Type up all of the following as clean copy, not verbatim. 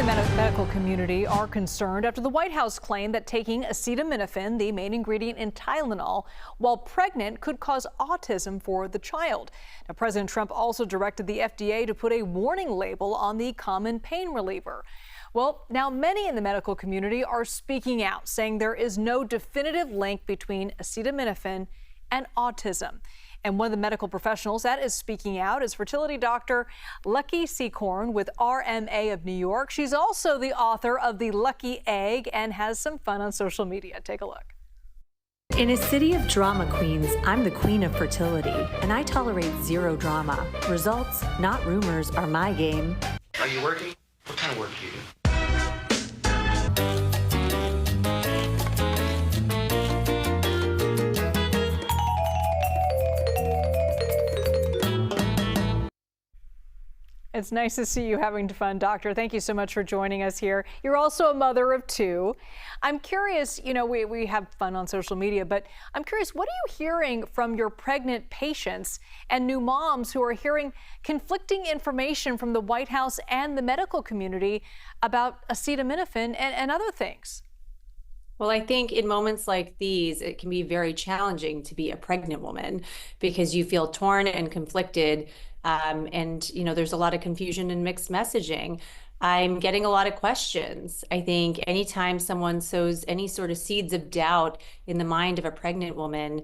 the medical community are concerned after the White House claimed that taking acetaminophen, the main ingredient in Tylenol, while pregnant could cause autism for the child. Now, President Trump also directed the FDA to put a warning label on the common pain reliever. Well, now many in the medical community are speaking out, saying there is no definitive link between acetaminophen and autism. And one of the medical professionals that is speaking out is fertility doctor Sekhon with RMA of New York. She's also the author of The Lucky Egg and has some fun on social media. Take a look. In a city of drama queens, I'm the queen of fertility, and I tolerate zero drama. Results, not rumors, are my game. Are you working? What kind of work do you do? It's nice to see you having fun, Doctor. Thank you so much for joining us here. You're also a mother of two. I'm curious, we have fun on social media, but I'm curious, what are you hearing from your pregnant patients and new moms who are hearing conflicting information from the White House and the medical community about acetaminophen and other things? Well, I think in moments like these, it can be very challenging to be a pregnant woman because you feel torn and conflicted. There's a lot of confusion and mixed messaging. I'm getting a lot of questions. I think anytime someone sows any sort of seeds of doubt in the mind of a pregnant woman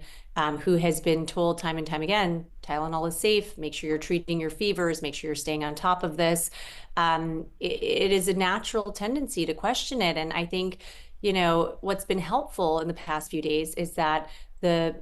who has been told time and time again, Tylenol is safe, make sure you're treating your fevers, make sure you're staying on top of this, it is a natural tendency to question it. And I think, what's been helpful in the past few days is that the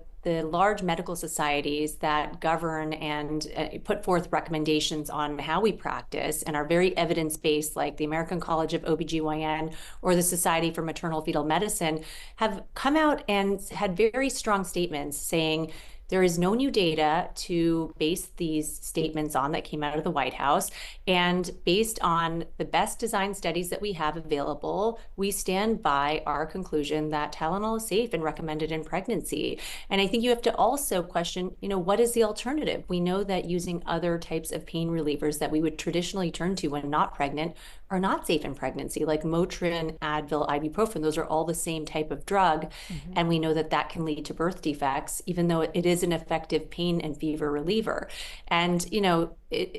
large medical societies that govern and put forth recommendations on how we practice and are very evidence-based, like the American College of OBGYN or the Society for Maternal Fetal Medicine, have come out and had very strong statements saying there is no new data to base these statements on that came out of the White House. And based on the best design studies that we have available, we stand by our conclusion that Tylenol is safe and recommended in pregnancy. And I think you have to also question, what is the alternative? We know that using other types of pain relievers that we would traditionally turn to when not pregnant are not safe in pregnancy, like Motrin, Advil, ibuprofen. Those are all the same type of drug. Mm-hmm. And we know that that can lead to birth defects, even though it is an effective pain and fever reliever. And,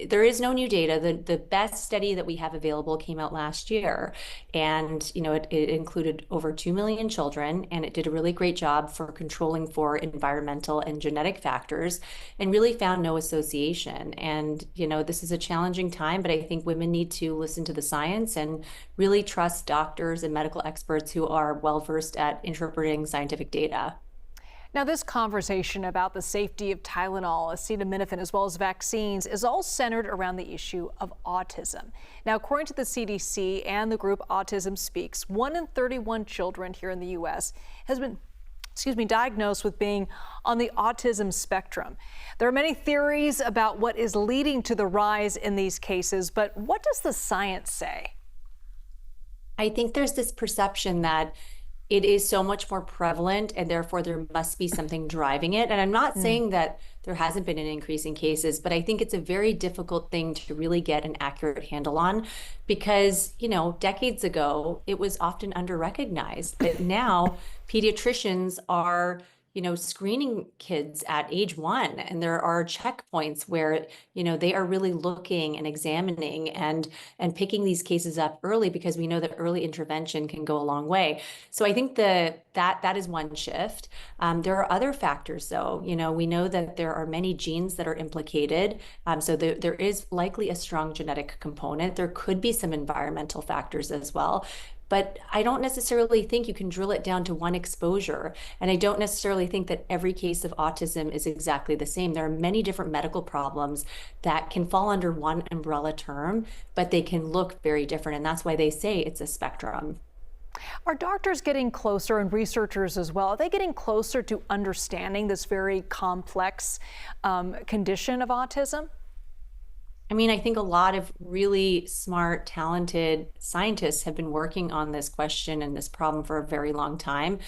there is no new data. The best study that we have available came out last year. And, it included over 2 million children, and it did a really great job for controlling for environmental and genetic factors and really found no association. And, this is a challenging time, but I think women need to listen to the science and really trust doctors and medical experts who are well-versed at interpreting scientific data. Now, this conversation about the safety of Tylenol, acetaminophen, as well as vaccines is all centered around the issue of autism. Now, according to the CDC and the group Autism Speaks, 1 in 31 children here in the U.S. has been diagnosed with being on the autism spectrum. There are many theories about what is leading to the rise in these cases, but what does the science say? I think there's this perception that it is so much more prevalent and therefore there must be something driving it. And I'm not saying that there hasn't been an increase in cases, but I think it's a very difficult thing to really get an accurate handle on because, decades ago, it was often under-recognized. But now pediatricians are screening kids at age 1, and there are checkpoints where, they are really looking and examining and picking these cases up early because we know that early intervention can go a long way. So I think that is one shift. There are other factors, though. We know that there are many genes that are implicated. So there is likely a strong genetic component. There could be some environmental factors as well. But I don't necessarily think you can drill it down to one exposure. And I don't necessarily think that every case of autism is exactly the same. There are many different medical problems that can fall under one umbrella term, but they can look very different. And that's why they say it's a spectrum. Are doctors getting closer, and researchers as well, are they getting closer to understanding this very complex condition of autism? I think a lot of really smart, talented scientists have been working on this question and this problem for a very long time.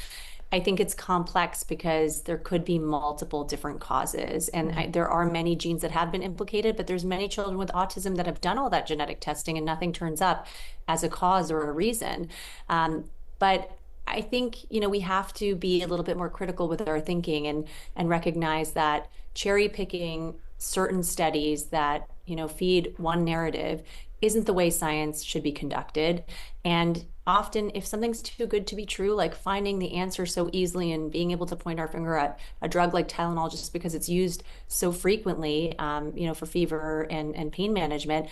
I think it's complex because there could be multiple different causes, and there are many genes that have been implicated, but there's many children with autism that have done all that genetic testing and nothing turns up as a cause or a reason. But I think, we have to be a little bit more critical with our thinking and recognize that cherry picking certain studies that, feed one narrative isn't the way science should be conducted. And often, if something's too good to be true, like finding the answer so easily and being able to point our finger at a drug like Tylenol just because it's used so frequently, for fever and pain management,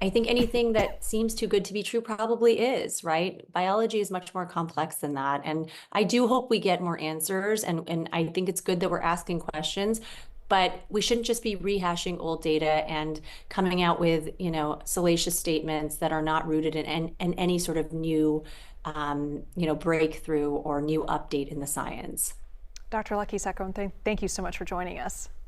I think anything that seems too good to be true probably is, right? Biology is much more complex than that. And I do hope we get more answers. And I think it's good that we're asking questions, but we shouldn't just be rehashing old data and coming out with, salacious statements that are not rooted in any sort of new, breakthrough or new update in the science. Dr. Lucky Sekhon, thank you so much for joining us.